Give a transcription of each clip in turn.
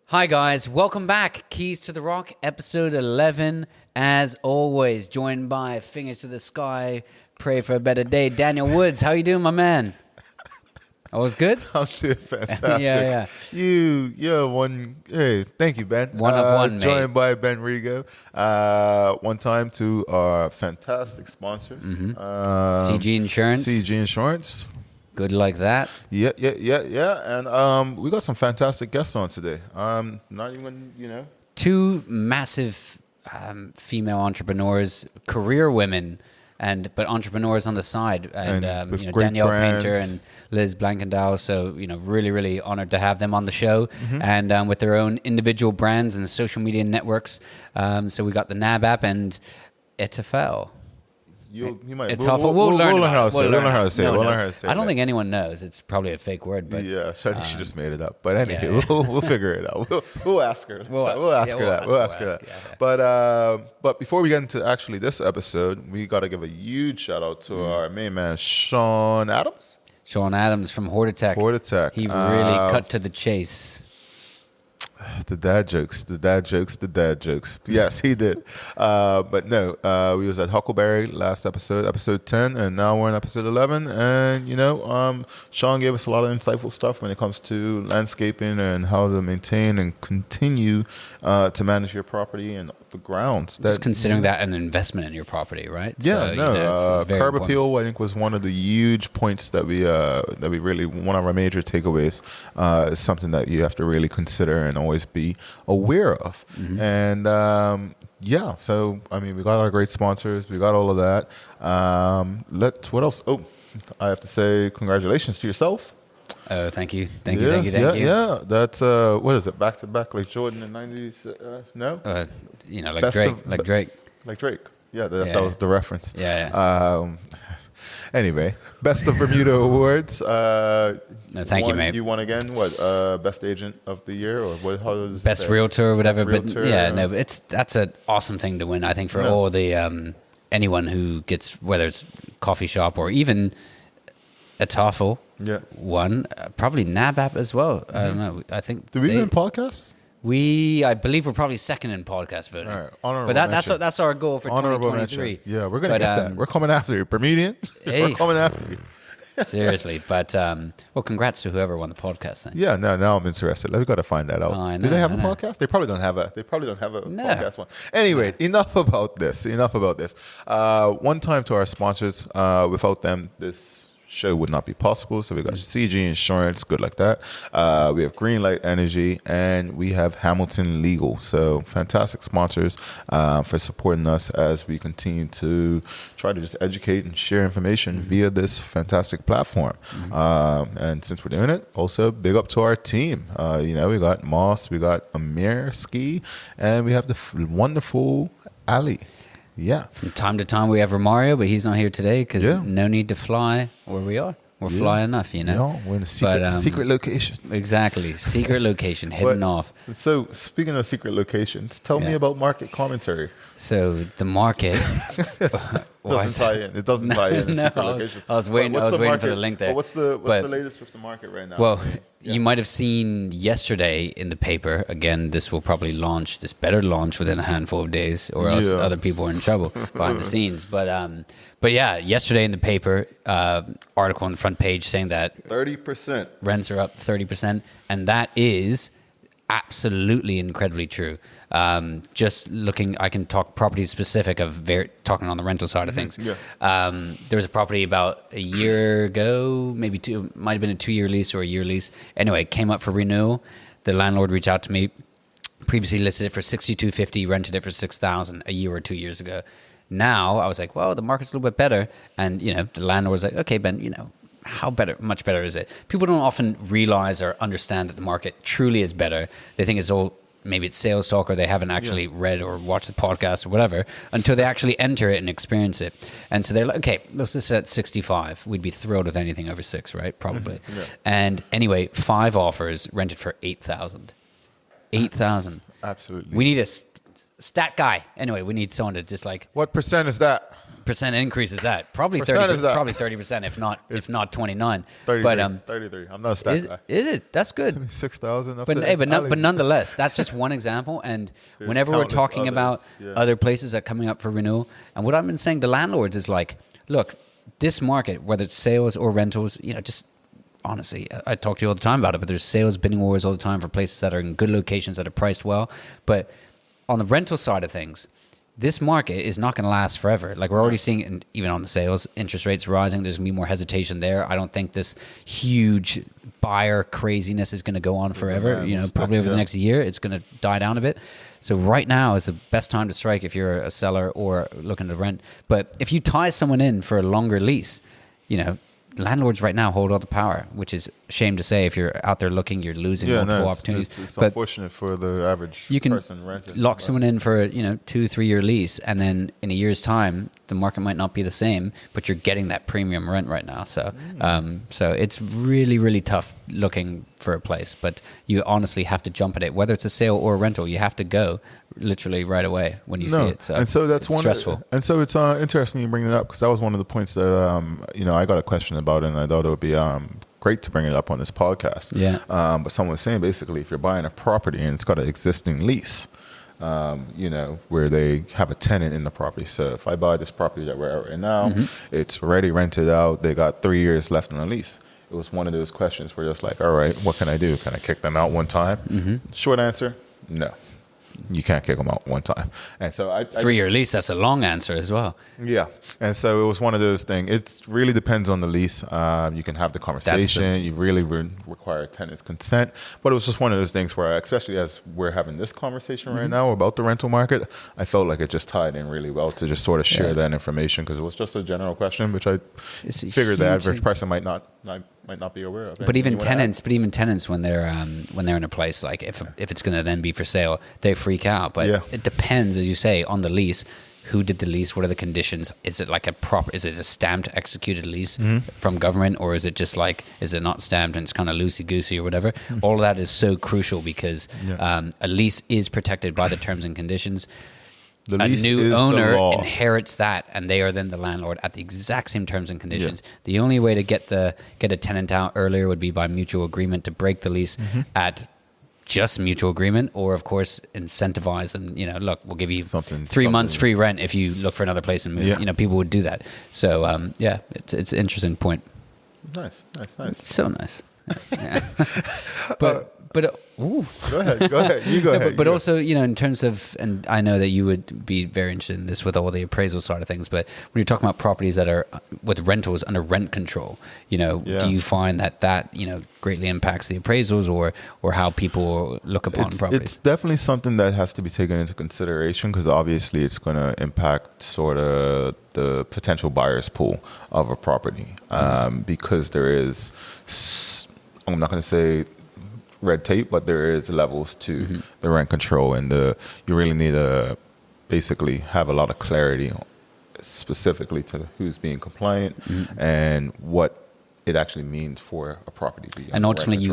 Hi guys, welcome back. Keys to the Rock, episode 11. As always, joined by Fingers to the Sky, Pray for a Better Day, Daniel Woods. How you doing, my man? All was good? I'm doing fantastic. Yeah. You're one. Hey, thank you, Ben. One of one, joined by Ben Rigo. One time to our fantastic sponsors. CG Insurance. CG Insurance. Good like that. Yeah. And we got some fantastic guests on today. Not even, Two massive female entrepreneurs, career women, but entrepreneurs on the side. And with great Danielle brands. Paynter and Liz Blankendal. So, really, really honored to have them on the show. And with their own individual brands and social media networks. So we got the NAB app and EETTAFEL. You might. We'll learn how to say it. We'll learn how to say it. No, We'll no. learn how to say it. I don't think anyone knows. It's probably a fake word, but Yeah, so I think she just made it up. But anyway, yeah. we'll figure it out. We'll ask her. We'll ask her that. Yeah. But before we get into actually this episode, we got to give a huge shout out to our main man, Sean Adams. Sean Adams from Hortitech. He really cut to the chase. The dad jokes. Yes, he did. But no, we was at Huckleberry last episode 10, and now we're in episode 11. And, Sean gave us a lot of insightful stuff when it comes to landscaping and how to maintain and continue to manage your property and the grounds. Just considering that an investment in your property, right? Yeah, it's very curb important. appeal, I think, was one of the huge points that we really, one of our major takeaways is something that you have to really consider and always be aware of. And so we got our great sponsors, we got all of that. What else? Oh, I have to say congratulations to yourself. Oh, thank you. Thank you. you. That's what is it? Back to back, like Jordan in '90s? No. Like Drake. Like Drake. Yeah, that was the reference. Yeah. Anyway, Best of Bermuda Awards. No, thank you, mate. You won again. What? Best Agent of the Year, or what? How does it Best say? Realtor or whatever. Best Realtor, but that's an awesome thing to win. I think for all the anyone who gets, whether it's coffee shop or even EETTAFEL. Yeah. One, probably NAB app as well. I don't know. I think. Do we even podcast? I believe we're probably second in podcast voting. All right, honorable mention. That's our goal for Honorable 2023. mention. Yeah, we're gonna get that. We're coming after you, Bermudian. Hey. We're coming after you. Seriously, but congrats to whoever won the podcast then. Yeah, now I'm interested. We got to find that out. Oh, I know, Do they have I a know. podcast? They probably don't have a No. podcast one. Anyway, enough about this. One time to our sponsors. Without them, this show would not be possible. So we got CG Insurance, good like that. We have Greenlight Energy, and we have Hamilton Legal. So fantastic sponsors for supporting us as we continue to try to just educate and share information via this fantastic platform. And since we're doing it, also big up to our team. We got Moss, we got Amir Ski, and we have the wonderful Ali. Yeah. From time to time we have Romario, but he's not here today because no need to fly where we are. We're fly enough, we're in a secret location. Exactly. Secret location, hidden off. So speaking of secret locations, tell me about market commentary. So the market doesn't tie in. It doesn't tie in. No, secret location. I was waiting for the link there. What's the latest with the market right now? Well, you might have seen yesterday in the paper. Again, this will probably launch. This better launch within a handful of days, or else other people are in trouble behind the scenes. But yeah, yesterday in the paper, article on the front page saying that 30% rents are up 30%, and that is absolutely incredibly true. Just looking, I can talk property specific of talking on the rental side of things. There was a property about a year ago, maybe two, might have been a 2-year lease or a year lease. Anyway, it came up for renewal. The landlord reached out to me, previously listed it for $6,250, rented it for $6,000 a year or 2 years ago. Now I was like, well, the market's a little bit better. And, the landlord was like, okay, Ben, how much better is it? People don't often realize or understand that the market truly is better. They think it's all, maybe it's sales talk, or they haven't actually read or watched the podcast or whatever until they actually enter it and experience it. And so they're like, okay, let's just set 65. We'd be thrilled with anything over 6, right? Probably. And anyway, 5 offers rented for $8,000. $8,000. Absolutely. We need a stat guy. Anyway, we need someone to just like... What percent is that? percent increase is that? Probably Percent 30. is that? Probably 30%, if not 29. 33. But 33. I'm not a stat guy. is it? That's good. 6,000 up But to but nonetheless, that's just one example. And whenever we're countless talking others, about other places that are coming up for renewal, and what I've been saying to landlords is like, look, this market, whether it's sales or rentals, just honestly, I talk to you all the time about it, but there's sales bidding wars all the time for places that are in good locations that are priced well. But on the rental side of things, this market is not going to last forever. Like we're already seeing, and even on the sales, interest rates rising. There's going to be more hesitation there. I don't think this huge buyer craziness is going to go on forever. Probably over the next year, it's going to die down a bit. So right now is the best time to strike if you're a seller or looking to rent. But if you tie someone in for a longer lease, landlords right now hold all the power, which is a shame to say. If you're out there looking, you're losing multiple opportunities. It's unfortunate for the average person renting. Lock someone in for a 2-3 year lease, and then in a year's time, the market might not be the same, but you're getting that premium rent right now. So, so it's really, really tough looking for a place. But you honestly have to jump at it, whether it's a sale or a rental. You have to go literally right away when you see it. So that's stressful. And so it's interesting you bring it up because that was one of the points that I got a question about, and I thought it would be great to bring it up on this podcast. Yeah. But someone was saying basically if you're buying a property and it's got an existing lease, where they have a tenant in the property. So if I buy this property that we're at right now, it's already rented out. They got 3 years left on the lease. It was one of those questions where it's like, all right, what can I do? Can I kick them out one time? Short answer, no. You can't kick them out one time. And so 3-year lease, that's a long answer as well. Yeah. And so it was one of those things. It really depends on the lease. You can have the conversation. You really require tenant's consent. But it was just one of those things where, especially as we're having this conversation right now about the rental market, I felt like it just tied in really well to just sort of share that information because it was just a general question, which I figured the average person might not be aware of. But even tenants, when they're in a place, like if it's going to then be for sale, they freak out. But it depends, as you say, on the lease. Who did the lease? What are the conditions? Is it like is it a stamped, executed lease from government, or is it just like, is it not stamped and it's kind of loosey goosey or whatever? All of that is so crucial because a lease is protected by the terms and conditions. A new owner inherits that, and they are then the landlord at the exact same terms and conditions. The only way to get a tenant out earlier would be by mutual agreement to break the lease at just mutual agreement, or of course incentivize them. Look, we'll give you 3 months free rent if you look for another place and move. People would do that. So it's an interesting point. Nice. So nice. Yeah. But ooh. Go ahead. You go ahead. But also, in terms of, and I know that you would be very interested in this with all the appraisal side of things, but when you're talking about properties that are with rentals under rent control, do you find that greatly impacts the appraisals or how people look upon properties? It's definitely something that has to be taken into consideration because obviously it's going to impact sort of the potential buyer's pool of a property because there is, I'm not going to say red tape, but there is levels to the rent control, and you really need to basically have a lot of clarity specifically to who's being compliant and what it actually means for a property to be and ultimately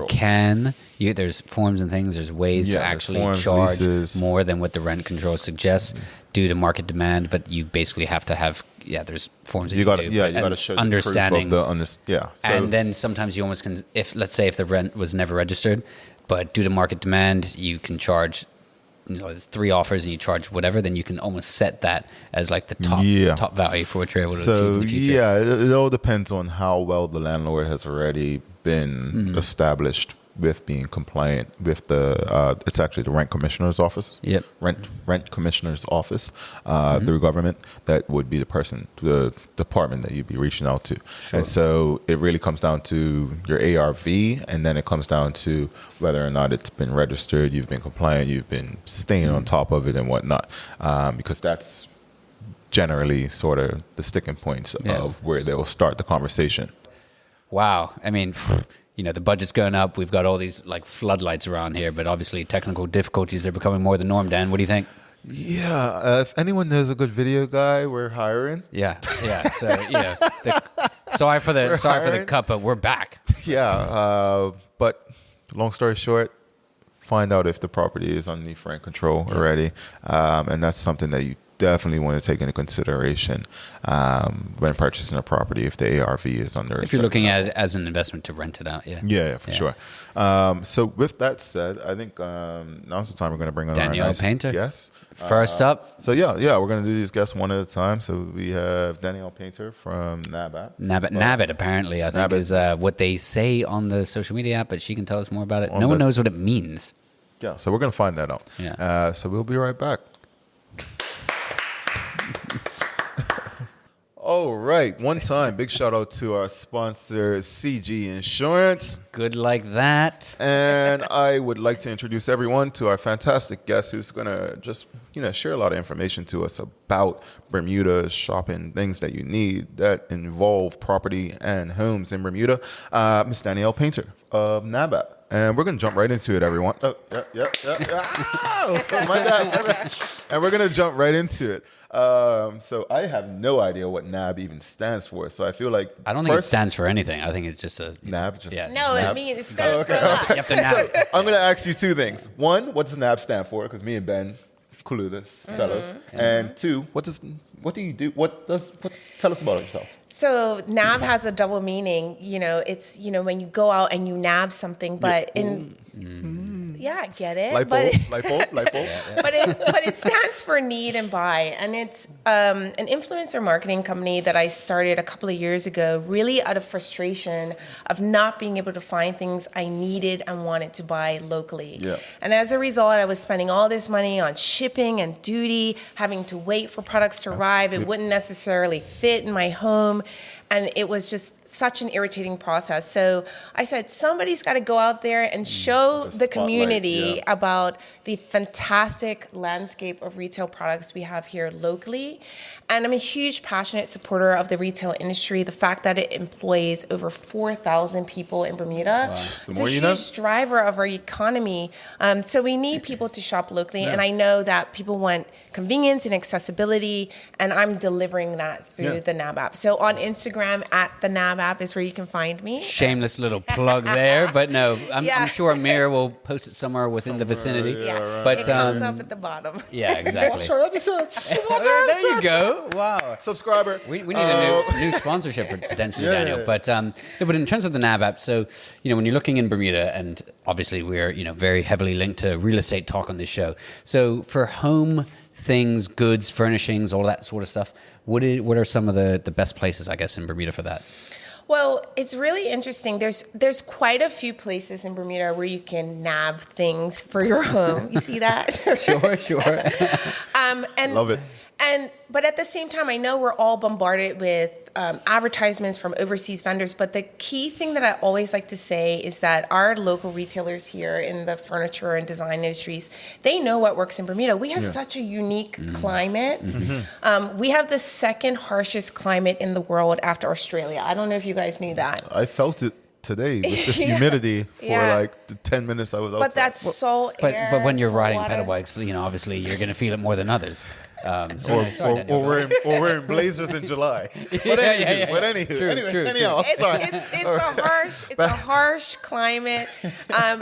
there's forms and things, there's ways to actually charge more than what the rent control suggests due to market demand, but you basically have to have there's forms that you got to show understanding and then sometimes you almost can, let's say if the rent was never registered, but due to market demand you can charge there's 3 offers and you charge whatever, then you can almost set that as like the top value for what you're able to achieve in the future. It all depends on how well the landlord has already been established with being compliant with it's actually the rent commissioner's office. Rent commissioner's office through government. That would be the department that you'd be reaching out to. Sure. And so it really comes down to your ARV, and then it comes down to whether or not it's been registered, you've been compliant, you've been staying on top of it and whatnot, because that's generally sort of the sticking points of where they will start the conversation. Wow. I mean, the budget's going up. We've got all these like floodlights around here, but obviously technical difficulties are becoming more the norm. Dan, what do you think? Yeah. If anyone knows a good video guy, we're hiring. Yeah. So, sorry for the cut, but we're back. Yeah. But long story short, find out if the property is underneath rent control already. And that's something that you definitely want to take into consideration when purchasing a property if the ARV is under. If you're looking at it as an investment to rent it out, yeah. Yeah, for sure. So with that said, I think now's the time we're going to bring on Danielle our nice Paynter. guests. First up. So yeah, we're going to do these guests one at a time. So we have Danielle Paynter from NAB. NAB apparently, I think, is what they say on the social media app, but she can tell us more about it. No one knows what it means. Yeah, so we're going to find that out. Yeah. So we'll be right back. All right. One time, big shout out to our sponsor, CG Insurance. Good like that. And I would like to introduce everyone to our fantastic guest who's going to just, share a lot of information to us about Bermuda shopping, things that you need that involve property and homes in Bermuda. Miss Danielle Paynter of NAB. And we're going to jump right into it, everyone. Oh, yeah. Oh, my bad. And we're going to jump right into it. So I have no idea what NAB even stands for. So I feel like I don't think it stands for anything. I think it's just a NAB. No, NAB? it means it stands for a lot. You have to nab. So I'm going to ask you two things. One, what does NAB stand for? Because me and Ben clueless fellows. And two, what do you do? Tell us about yourself. So nab has a double meaning. It's when you go out and you nab something, but I get it. Light bulb. But it stands for need and buy, and it's an influencer marketing company that I started a couple of years ago, really out of frustration of not being able to find things I needed and wanted to buy locally. Yeah. And as a result, I was spending all this money on shipping and duty, having to wait for products to arrive. It wouldn't necessarily fit in my home. And it was just such an irritating process. So I said, somebody's got to go out there and show the community about the fantastic landscape of retail products we have here locally. And I'm a huge passionate supporter of the retail industry. The fact that it employs over 4,000 people in Bermuda. Wow. It's a huge driver of our economy. So we need people to shop locally. And I know that people want convenience and accessibility. And I'm delivering that through the NAB app. So on Instagram, at the NAB app is where you can find me. Shameless little plug there, but no, I'm sure Amir will post it somewhere within the vicinity. Yeah, but it comes up at the bottom. Yeah, exactly. Watch our episodes. There you go. Wow. Subscriber. We need a new sponsorship potentially, Daniel. But but in terms of the NAB app, so when you're looking in Bermuda, and obviously we're very heavily linked to real estate talk on this show. So for home things, goods, furnishings, all that sort of stuff, what are some of the best places, I guess, in Bermuda for that? Well, it's really interesting. There's quite a few places in Bermuda where you can nab things for your home. You see that? Sure. And love it. But at the same time, I know we're all bombarded with advertisements from overseas vendors. But the key thing that I always like to say is that our local retailers here in the furniture and design industries, they know what works in Bermuda. We have such a unique climate. We have the second harshest climate in the world after Australia. I don't know if you guys knew that. I felt it today with this humidity for like the 10 minutes I was outside. But that's salt air. But when you're salt riding water. pedal bikes, obviously you're going to feel it more than others. Or wearing blazers in July. But anywho, anyhow, it's a harsh climate,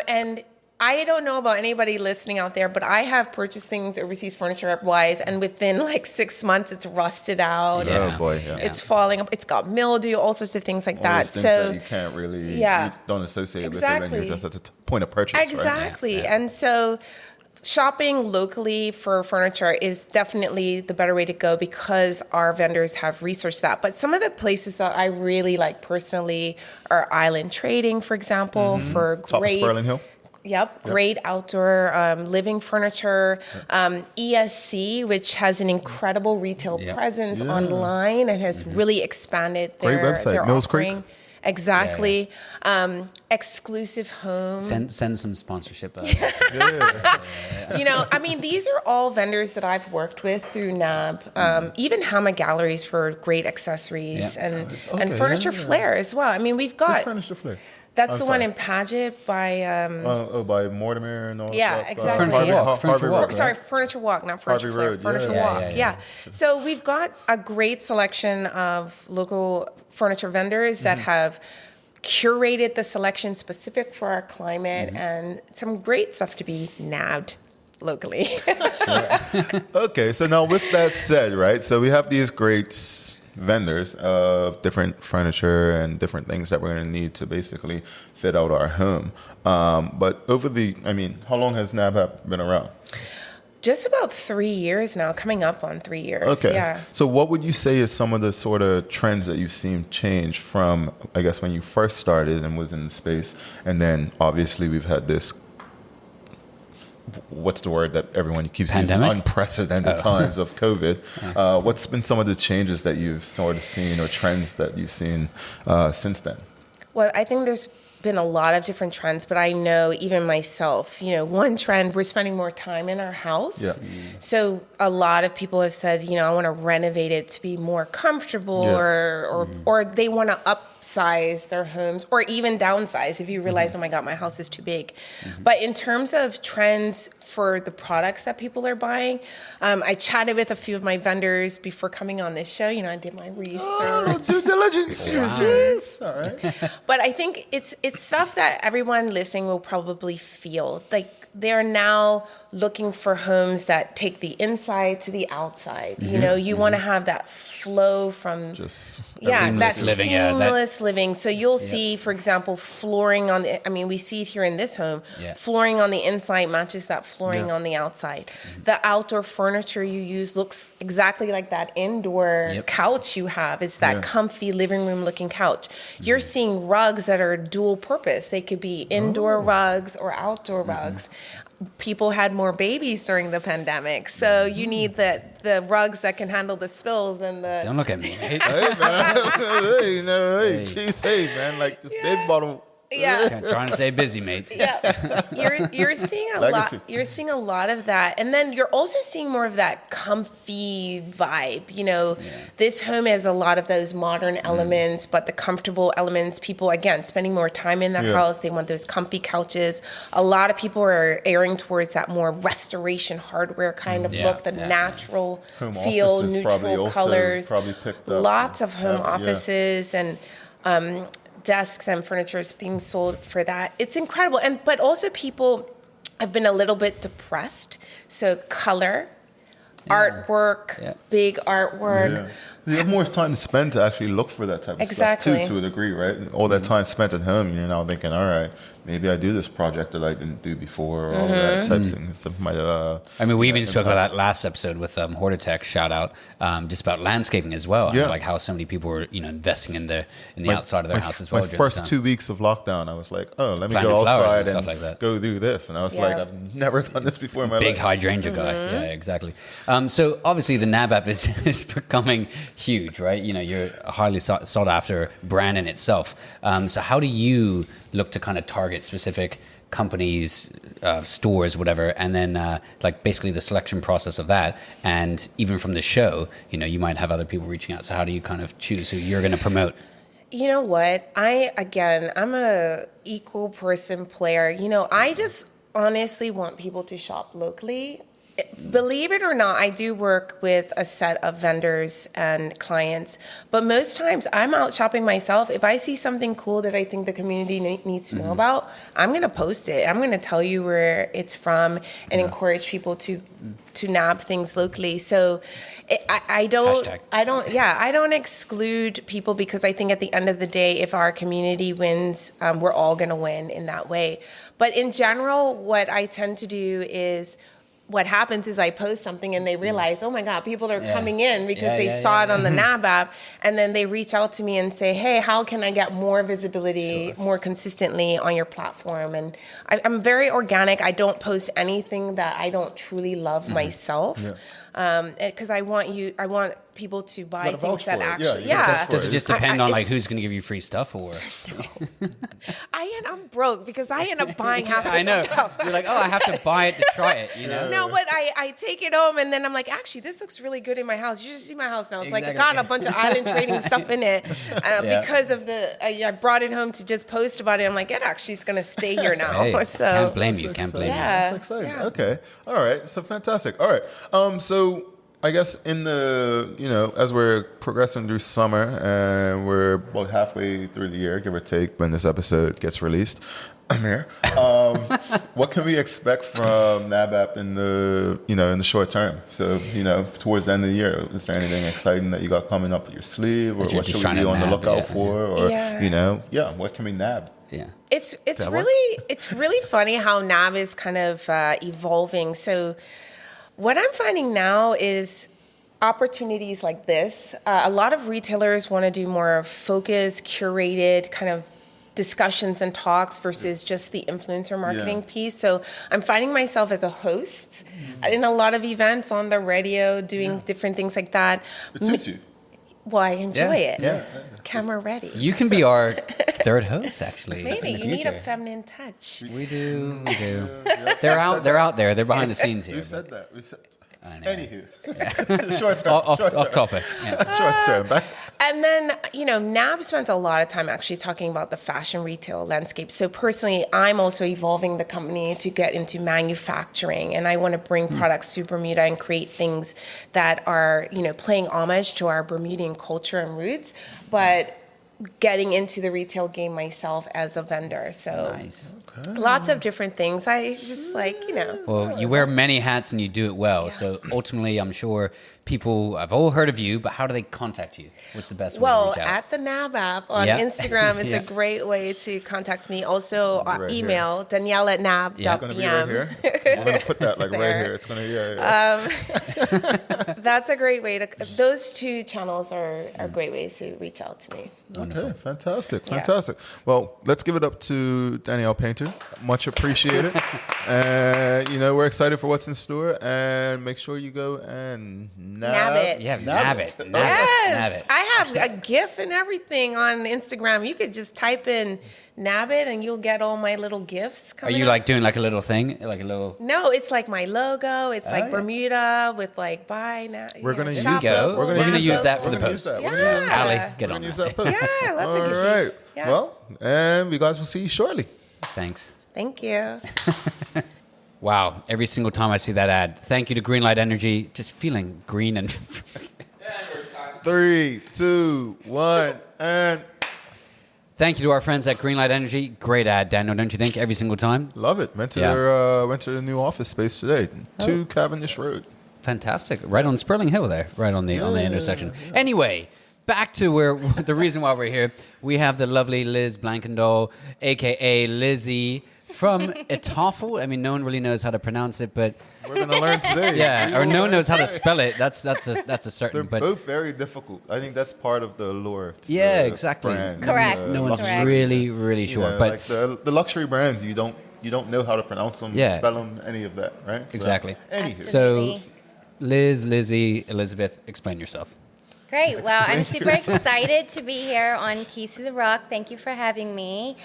and I don't know about anybody listening out there, but I have purchased things overseas furniture-wise, and within like 6 months, it's rusted out. Oh boy, yeah. It's falling up. It's got mildew, all sorts of things like All that. those things So that you can't really, you don't associate with it when you're just at the point of purchase. Exactly, Right? and so shopping locally for furniture is definitely the better way to go because our vendors have researched that. But some of the places that I really like personally are Island Trading, for example, for Top of great. Sperling Hill. Yep, great outdoor living furniture. ESC, which has an incredible retail presence online and has really expanded their Great website, their Mills offering. Creek. Exactly. Exclusive Home. Send some sponsorship. These are all vendors that I've worked with through NAB. Even Hammer Galleries for great accessories and Furniture Flair as well. I mean, we've got Furniture Flair. That's the one in Paget by by Mortimer and all. Yeah, stuff. exactly. Furniture Walk. Sorry, Furniture Walk, not Furniture Harvey Flair. Road, Furniture Walk. Yeah. So we've got a great selection of local furniture vendors that have curated the selection specific for our climate and some great stuff to be nabbed. locally. Okay, so now with that said, right? So we have these great vendors of different furniture and different things that we're going to need to basically fit out our home. But how long has NavApp been around? Just about 3 years now, coming up on 3 years. Okay. Yeah. So what would you say is some of the sort of trends that you've seen change from, I guess, when you first started and was in the space, and then obviously we've had this, what's the word that everyone keeps Pandemic? using? Unprecedented times of COVID. What's been some of the changes that you've sort of seen or trends that you've seen since then? Well, I think there's been a lot of different trends, but I know even myself, one trend, we're spending more time in our house. Yeah. So a lot of people have said, I want to renovate it to be more comfortable, or they want to upsize their homes or even downsize if you realize, oh my God, my house is too big. But in terms of trends for the products that people are buying, I chatted with a few of my vendors before coming on this show. I did my research. Oh, due diligence. Wow. Yes. All right. But I think it's stuff that everyone listening will probably feel. Like they're now looking for homes that take the inside to the outside. You want to have that flow from Just seamless living. Seamless living. So you'll see, for example, flooring on the. We see it here in this home. Yeah. Flooring on the inside matches that flooring on the outside. The outdoor furniture you use looks exactly like that indoor couch you have. It's that comfy living room looking couch. You're seeing rugs that are dual purpose. They could be indoor rugs or outdoor rugs. People had more babies during the pandemic, so you need the rugs that can handle the spills and the. Don't look at me. Hey, man. Jeez, hey, man. Like this big bottle. Yeah. Trying to stay busy, mate. Yeah, you're seeing a Legacy. lot. You're seeing a lot of that, and then you're also seeing more of that comfy vibe. This home has a lot of those modern elements, but the comfortable elements. People again spending more time in their house. They want those comfy couches. A lot of people are airing towards that more restoration hardware kind of look, the natural Home feel, offices neutral colors. probably picked up. Lots of home offices and. Desks and furniture is being sold for that. It's incredible. But also people have been a little bit depressed. So color, artwork, big artwork. Yeah. You have more time to spend to actually look for that type of stuff too, to a degree, right? And all that time spent at home, you're now thinking, all right, maybe I do this project that I didn't do before, or all that type of thing. Stuff might, we even spoke about that last episode with Hortitech, shout out, just about landscaping as well. Yeah. Like how so many people were, investing in the outside of their house as well. My first 2 weeks of lockdown, I was like, oh, let me Planting go flowers outside and stuff and like that. go do this. And I was like, I've never done this before in my Big life. hydrangea guy. Yeah, exactly. So obviously the NavApp is becoming huge, right? You're a highly sought after brand in itself. So how do you look to kind of target specific companies, stores, whatever, and then like basically the selection process of that, and even from the show, you might have other people reaching out. So how do you kind of choose who you're going to promote? You know what? I'm a equal person player. I just honestly want people to shop locally. Believe it or not, I do work with a set of vendors and clients, but most times I'm out shopping myself. If I see something cool that I think the community needs to know about, I'm going to post it. I'm going to tell you where it's from and encourage people to nab things locally. So I don't exclude people, because I think at the end of the day, if our community wins, we're all going to win in that way. But in general, what I tend to do is, what happens is I post something and they realize, oh my God, people are coming in because they saw it on the NAB app, and then they reach out to me and say, hey, how can I get more visibility more consistently on your platform? And I'm very organic. I don't post anything that I don't truly love myself, because I want people to buy things that actually, Does it just depend on like who's going to give you free stuff, or? I'm broke because I end up buying half the I know. stuff. You're like, oh, I have to buy it to try it, No, but I take it home and then I'm like, actually, this looks really good in my house. You should see my house now. It's like I got a bunch of island trading stuff in it because of I brought it home to just post about it. I'm like, it actually is going to stay here now. Hey, So can't blame you. Can't blame you. That's exciting. Okay. All right. So fantastic. All right. So I guess in the, as we're progressing through summer and we're about halfway through the year, give or take, when this episode gets released, I'm here. What can we expect from NABAP in the short term? So, towards the end of the year, is there anything exciting that you got coming up your sleeve, or what should we be on the lookout for, or what can we nab? Yeah. It's really funny how NAB is kind of evolving. So what I'm finding now is opportunities like this. A lot of retailers want to do more focused, curated kind of discussions and talks versus just the influencer marketing piece. So I'm finding myself as a host in a lot of events on the radio, doing different things like that. It suits you. Well, I enjoy it. Yeah. Camera ready. You can be our third host, actually. Maybe you need a feminine touch. We do. They're out there. They're behind the scenes here. We said that. Anyway. Short term. Off topic. Yeah. Short term. Back. And then, NAB spent a lot of time actually talking about the fashion retail landscape. So personally, I'm also evolving the company to get into manufacturing. And I want to bring products to Bermuda and create things that are, playing homage to our Bermudian culture and roots, but getting into the retail game myself as a vendor. So Nice. lots of different things. I just Well, you wear many hats and you do it well. Yeah. So ultimately, I'm sure people have all heard of you, but how do they contact you? What's the best way to reach out? At the NAB app on Instagram is a great way to contact me. Also, email Danielle at nab.pm. It's going to be right here. We're going to put that right here. It's going to That's a great way to. Those two channels are great ways to reach out to me. Wonderful. Okay, fantastic. Well, let's give it up to Danielle Paynter. Much appreciated. And, we're excited for what's in store. And make sure you go and nab it. Yeah, nab it. Yes. I have a GIF and everything on Instagram. You could just type in nab it and you'll get all my little GIFs coming Are you up. like doing like a little thing? Like a little... No, it's like my logo. It's like Bermuda with like buy now. We're going to use that. We're going to use that for the post. Yeah. Ali, get on use that. that post. Yeah, lots all of good right. things. Yeah. Well, and we guys will see you shortly. Thanks. Thank you. Wow. Every single time I see that ad, thank you to Greenlight Energy. Just feeling green and... 3, 2, 1, and... Thank you to our friends at Greenlight Energy. Great ad, Daniel, don't you think? Every single time. Love it. Went to the new office space today. 2 Cavendish Road. Fantastic. Right on Sperling Hill there. Right on the intersection. Yeah. Anyway, back to where the reason why we're here. We have the lovely Liz Blankendal, a.k.a. Lizzie, from EETTAFEL. I mean, no one really knows how to pronounce it, but... We're going to learn today. Yeah, or no one knows how to spell it. That's a certain... They're both very difficult. I think that's part of the allure. Yeah, exactly. Brand. Correct. No one's Correct. really sure. But like the luxury brands, you don't know how to pronounce them, spell them, any of that, right? Exactly. Anywho. So, Liz, Lizzie, Elizabeth, explain yourself. Great. Well, I'm super excited to be here on Keys to the Rock. Thank you for having me.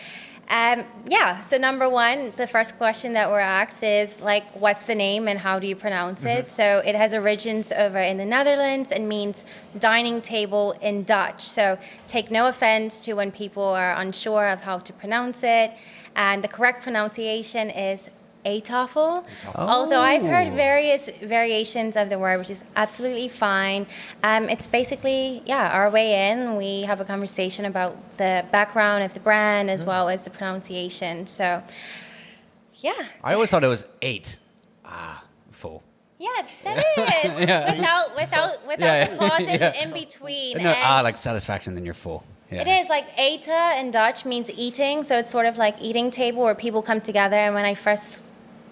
So number one, the first question that we're asked is, like, what's the name and how do you pronounce it? So it has origins over in the Netherlands and means dining table in Dutch. So take no offense to when people are unsure of how to pronounce it. And the correct pronunciation is EETTAFEL. Although I've heard various variations of the word, which is absolutely fine. It's basically, our way in. We have a conversation about the background of the brand as well as the pronunciation. So, I always thought it was 8. Full. Yeah, that is. Without the pauses in between. No, like satisfaction, then you're full. Yeah. It is like eten in Dutch means eating, so it's sort of like eating table where people come together. And when I first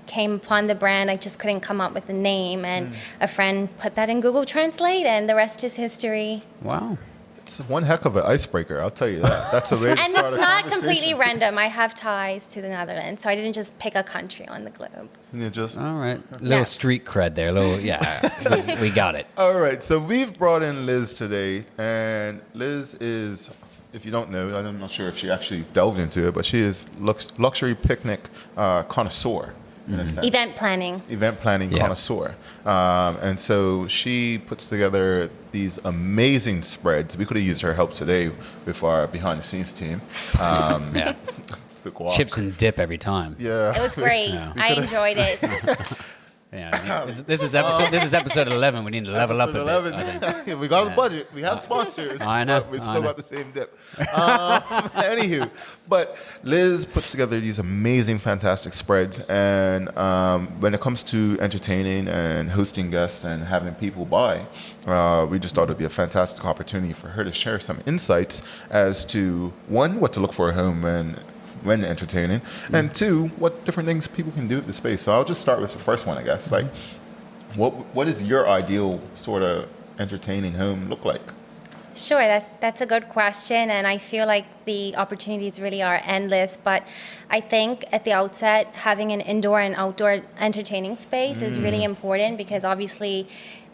came upon the brand, I just couldn't come up with a name, and a friend put that in Google Translate, and the rest is history. Wow. It's one heck of an icebreaker, I'll tell you that. That's a way to And start it's a not conversation. completely random. I have ties to the Netherlands, so I didn't just pick a country on the globe. You just All right. Little street cred there. We got it. All right, so we've brought in Liz today, and Liz is, if you don't know, I'm not sure if she actually delved into it, but she is luxury picnic connoisseur. In a sense. Event planning connoisseur. And so she puts together these amazing spreads. We could have used her help today with our behind-the-scenes team. Yeah. The guac. Chips and dip every time. Yeah. It was great. I enjoyed it. Yeah, this is episode 11. We need to level up a bit. 11. I think. We got a budget. We have sponsors. I know. But we still got the same dip. Anywho, but Liz puts together these amazing, fantastic spreads. And when it comes to entertaining and hosting guests and having people buy, we just thought it would be a fantastic opportunity for her to share some insights as to, one, what to look for at home when entertaining, and two, what different things people can do with the space. So I'll just start with the first one, I guess. Like, what does your ideal sort of entertaining home look like? Sure, that's a good question, and I feel like the opportunities really are endless. But I think at the outset, having an indoor and outdoor entertaining space is really important, because obviously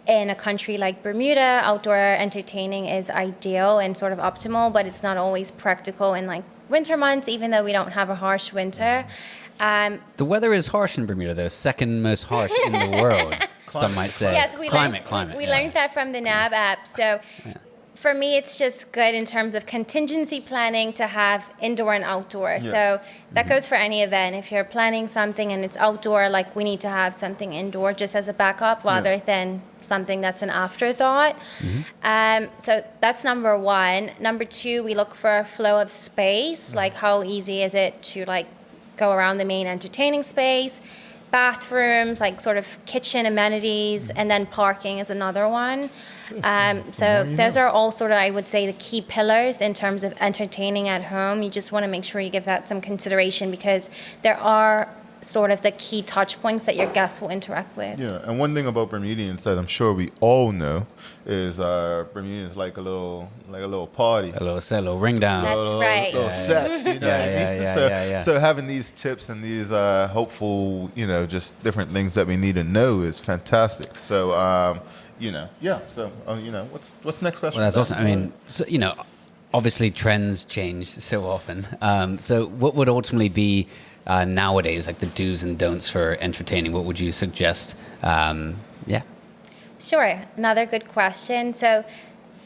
in a country like Bermuda, outdoor entertaining is ideal and sort of optimal, but it's not always practical in like winter months, even though we don't have a harsh winter. The weather is harsh in Bermuda, though, second most harsh in the world, some might say. Yes, we learned that from the NAB app. So for me, it's just good in terms of contingency planning to have indoor and outdoor. Yeah. So that goes for any event. If you're planning something and it's outdoor, like we need to have something indoor just as a backup rather than something that's an afterthought. So that's number one. Number two, we look for a flow of space. Like how easy is it to like go around the main entertaining space, bathrooms, like sort of kitchen amenities, and then parking is another one. So those are all sort of, I would say, the key pillars in terms of entertaining at home. You just want to make sure you give that some consideration, because there are sort of the key touch points that your guests will interact with. Yeah, and one thing about Bermudians that I'm sure we all know is Bermudians like a little party. A little ring down. That's right. A little set, you know what I mean? So having these tips and these hopeful, just different things that we need to know is fantastic. So, So, what's the next question? Well, that's awesome. I mean, so, obviously trends change so often. So what would ultimately be nowadays, like the do's and don'ts for entertaining? What would you suggest? Sure. Another good question. So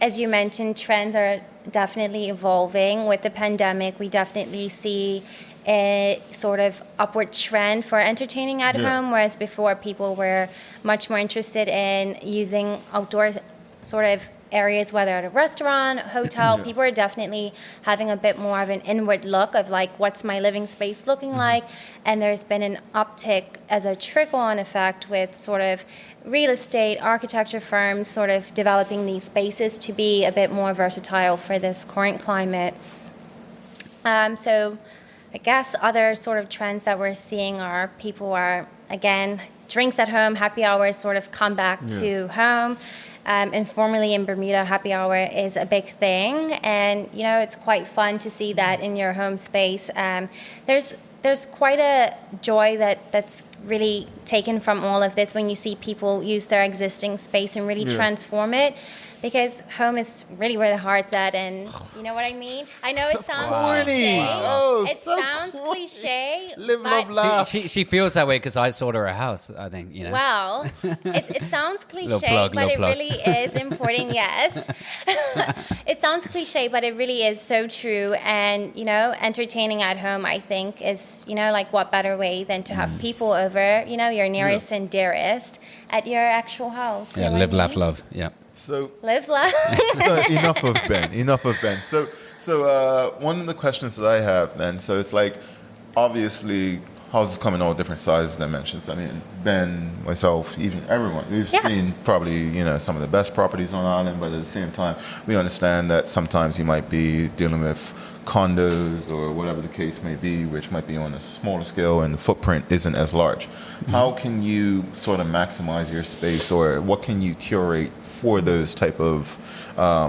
as you mentioned, trends are definitely evolving. With the pandemic, we definitely see a sort of upward trend for entertaining at home, whereas before people were much more interested in using outdoor sort of areas, whether at a restaurant, hotel. People are definitely having a bit more of an inward look of like, what's my living space looking like? And there's been an uptick as a trickle-on effect with sort of real estate, architecture firms sort of developing these spaces to be a bit more versatile for this current climate. So I guess other sort of trends that we're seeing are people are, again, drinks at home, happy hours sort of come back to home. Informally in Bermuda, happy hour is a big thing, and it's quite fun to see that in your home space. There's quite a joy that's really taken from all of this when you see people use their existing space and really transform it, because home is really where the heart's at, and you know what I mean? I know it sounds cliche. Oh, it sounds cliche. Live, love, laugh. She feels that way because I sold her a house, I think, Well, it sounds cliche, plug. Really is important, yes. It sounds cliche, but it really is so true. And, entertaining at home, I think, is, like what better way than to have people over, your nearest and dearest at your actual house. Yeah, live, laugh, love. Yeah. So live, laugh. Enough of Ben. So one of the questions that I have then, so it's like, obviously, houses come in all different sizes, dimensions. I mean, Ben, myself, even everyone, we've seen probably, some of the best properties on the island, but at the same time, we understand that sometimes you might be dealing with condos or whatever the case may be, which might be on a smaller scale and the footprint isn't as large. How can you sort of maximize your space, or what can you curate for those type of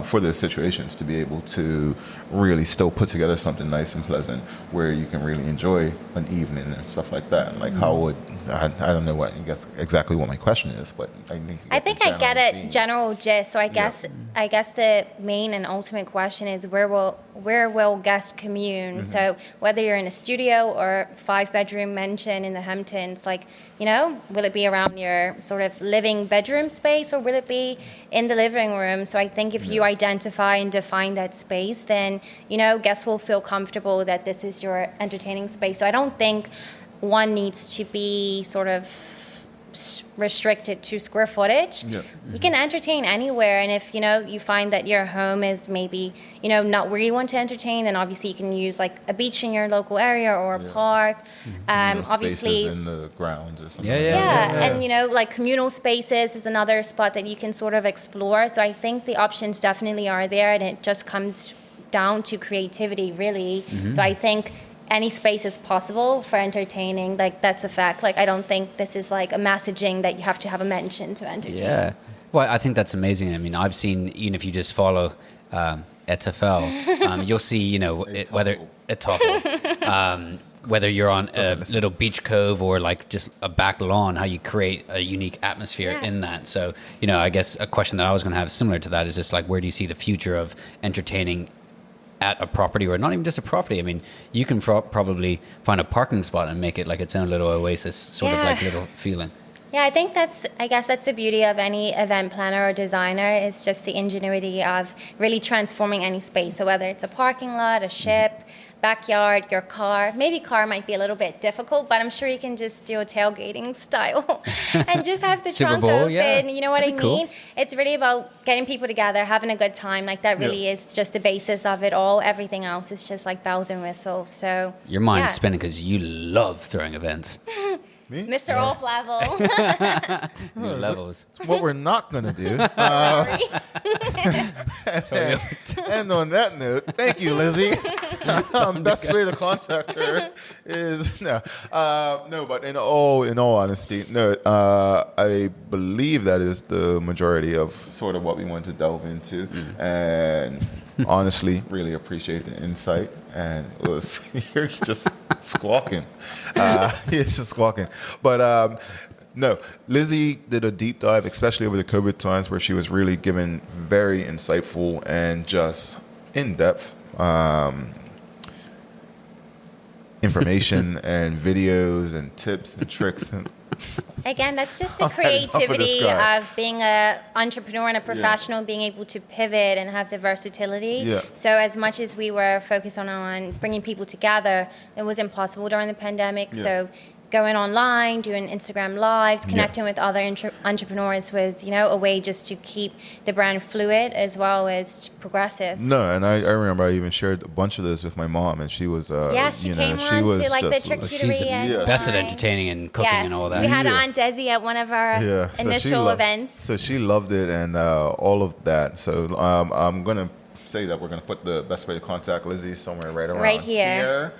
for those situations to be able to really still put together something nice and pleasant where you can really enjoy an evening and stuff like that? Like how would I don't know exactly what my question is, but I think I get a general gist. So I guess the main and ultimate question is where will guests commune? So whether you're in a studio or 5-bedroom mansion in the Hamptons, like will it be around your sort of living bedroom space, or will it be in the living room? So I think if you identify and define that space, then guests will feel comfortable that this is your entertaining space. So I don't think one needs to be sort of restricted to square footage. Yeah. You can entertain anywhere, and if you find that your home is maybe not where you want to entertain, then obviously you can use like a beach in your local area or a park. Obviously, spaces in the grounds or something. and like communal spaces is another spot that you can sort of explore. So I think the options definitely are there, and it just comes down to creativity, really. So I think any space is possible for entertaining. Like, that's a fact. Like, I don't think this is like a messaging that you have to have a mention to entertain. Yeah. Well, I think that's amazing. I mean, I've seen, even if you just follow EETTAFEL, you'll see, whether EETTAFEL, whether you're on a little beach cove or like just a back lawn, how you create a unique atmosphere in that. So, I guess a question that I was going to have similar to that is just like, where do you see the future of entertaining at a property, or not even just a property? I mean, you can probably find a parking spot and make it like its own little oasis, sort of like little feeling. Yeah, I guess that's the beauty of any event planner or designer, is just the ingenuity of really transforming any space. So whether it's a parking lot, a ship, backyard, your car. Maybe car might be a little bit difficult, but I'm sure you can just do a tailgating style and just have the Super trunk Bowl, open. yeah. You know what That'd I be mean? cool. It's really about getting people together, having a good time. Like, that really is just the basis of it all. Everything else is just like bells and whistles. So Your mind's spinning because you love throwing events. Me? Mr. Off Level. New levels. What we're not going to do. And on that note, thank you, Lizzie. Best way to contact her is but in all honesty, I believe that is the majority of sort of what we want to delve into, and honestly, really appreciate the insight. And it was you're just squawking. It's just squawking, but. No, Lizzie did a deep dive, especially over the COVID times, where she was really giving very insightful and just in-depth information and videos and tips and tricks. And Again, that's just the creativity of being an entrepreneur and a professional, being able to pivot and have the versatility. Yeah. So as much as we were focused on bringing people together, it was impossible during the pandemic. Yeah. So going online, doing Instagram lives, connecting with other entrepreneurs was, a way just to keep the brand fluid as well as progressive. No, and I remember I even shared a bunch of this with my mom, and she was, she came she on was to like the just, charcuterie. She's the and best at wine. entertaining and cooking and all that. We had Aunt Desi at one of our initial events. So she loved it and all of that. So I'm going to say that we're going to put the best way to contact Lizzie somewhere right here.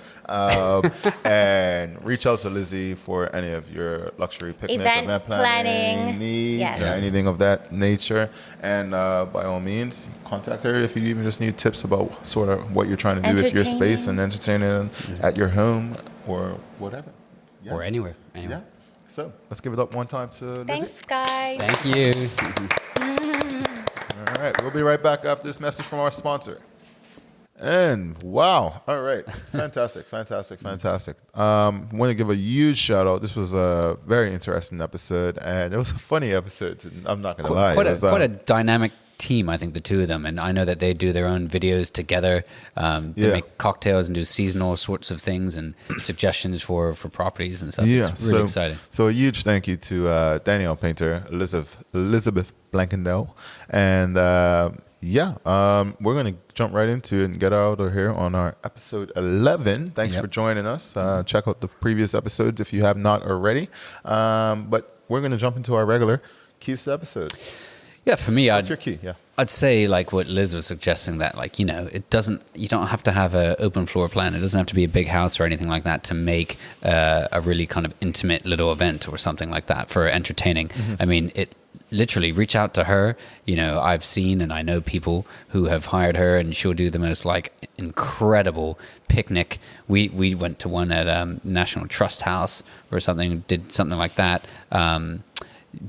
And reach out to Lizzie for any of your luxury picnic, event planning needs, or anything of that nature. And by all means, contact her if you even just need tips about sort of what you're trying to do with your space and entertaining at your home or whatever. Yeah. Or anywhere. Yeah. So let's give it up one time to Lizzie. Thanks, guys. Thank you. All right, we'll be right back after this message from our sponsor. And wow, all right, fantastic. Want to give a huge shout out. This was a very interesting episode, and it was a funny episode. I'm not going to lie. Quite a dynamic team, I think, the two of them. And I know that they do their own videos together. They make cocktails and do seasonal sorts of things and suggestions for properties and stuff. Yeah, it's really exciting. So a huge thank you to Danielle, Paynter, Elizabeth Blankendal, and we're going to jump right into it and get out of here on our episode 11. Thanks for joining us. Check out the previous episodes if you have not already. But we're going to jump into our regular keys to the episode. Yeah, for me, What's your key? Yeah. I'd say like what Liz was suggesting, that like, you don't have to have an open floor plan. It doesn't have to be a big house or anything like that to make a really kind of intimate little event or something like that for entertaining. Mm-hmm. I mean, it literally reach out to her. I've seen and I know people who have hired her, and she'll do the most like incredible picnic. We went to one at National Trust House or something, did something like that.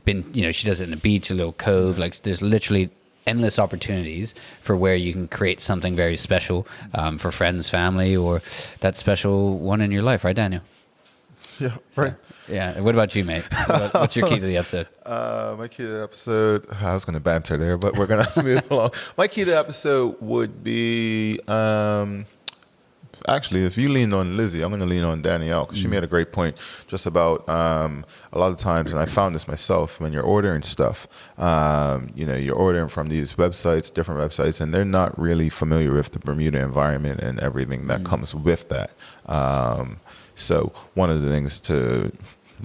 She does it in a beach, a little cove. Like, there's literally endless opportunities for where you can create something very special for friends, family, or that special one in your life, right, Daniel? Yeah, right. So, yeah. What about you, mate? What's your key to the episode? My key to the episode, I was going to banter there, but we're going to move along. My key to the episode would be actually, if you lean on Lizzie, I'm going to lean on Danielle, because she made a great point just about a lot of times, and I found this myself, when you're ordering stuff, you're ordering from these websites, different websites, and they're not really familiar with the Bermuda environment and everything that comes with that. So one of the things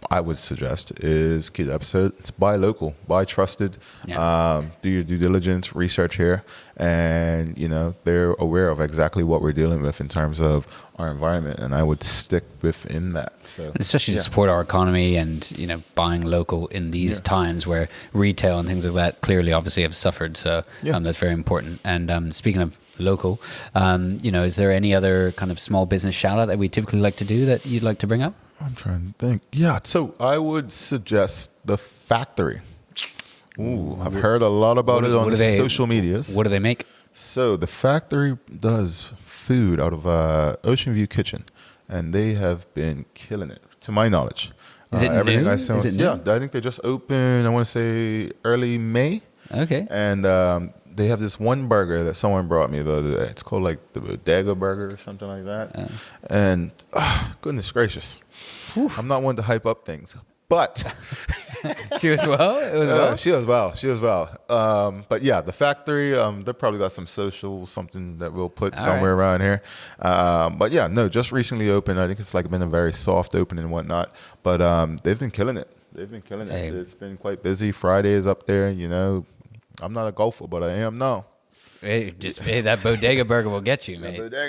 I would suggest is key episode. It's buy local, buy trusted. Yeah. Do your due diligence, research here, and they're aware of exactly what we're dealing with in terms of our environment, and I would stick within that. So, and especially to support our economy and buying local in these times where retail and things like that clearly, obviously, have suffered. So that's very important. And speaking of local, is there any other kind of small business shout out that we typically like to do that you'd like to bring up? I'm trying to think. Yeah, so I would suggest the factory. Ooh, I've heard a lot about it on social medias. What do they make? So the factory does food out of Ocean View Kitchen, and they have been killing it, to my knowledge. Is it everything new? I saw, Is it new? Yeah, I think they just opened, I want to say early May. Okay. And they have this one burger that someone brought me the other day. It's called like the Bodega burger or something like that. And goodness gracious. Oof. I'm not one to hype up things, but She was well? It was well? She was well. But yeah, the factory, they probably got some social something that we'll put somewhere around here. But yeah, no, just recently opened. I think it's like been a very soft opening and whatnot. But they've been killing it. Hey. It's been quite busy. Friday is up there, I'm not a golfer, but I am now. Hey, that bodega burger will get you, mate. You'll play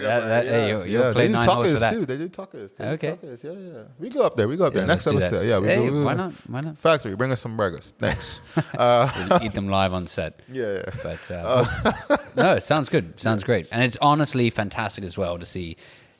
they do 9 holes for tacos that. too. They do tacos. Okay. Yeah. We go up there. Next let's do episode. that. Yeah, Hey, we why not? Factory, bring us some burgers. Thanks. We'll eat them live on set. Yeah. But no, it sounds good. Sounds great. And it's honestly fantastic as well to see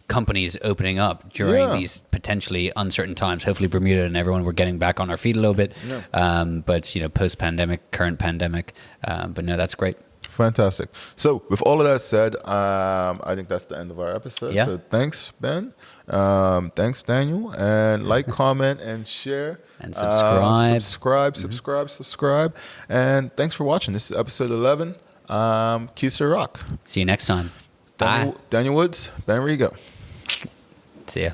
companies opening up during these potentially uncertain times. Hopefully Bermuda and everyone, we're getting back on our feet a little bit. But post-pandemic, current pandemic. But no, that's great. Fantastic. So with all of that said, I think that's the end of our episode. Yeah. So thanks, Ben. Thanks, Daniel. And like, comment, and share. And subscribe. Subscribe. And thanks for watching. This is episode 11. Keys to Rock. See you next time. Bye. Daniel Woods, Ben Rigo. See ya.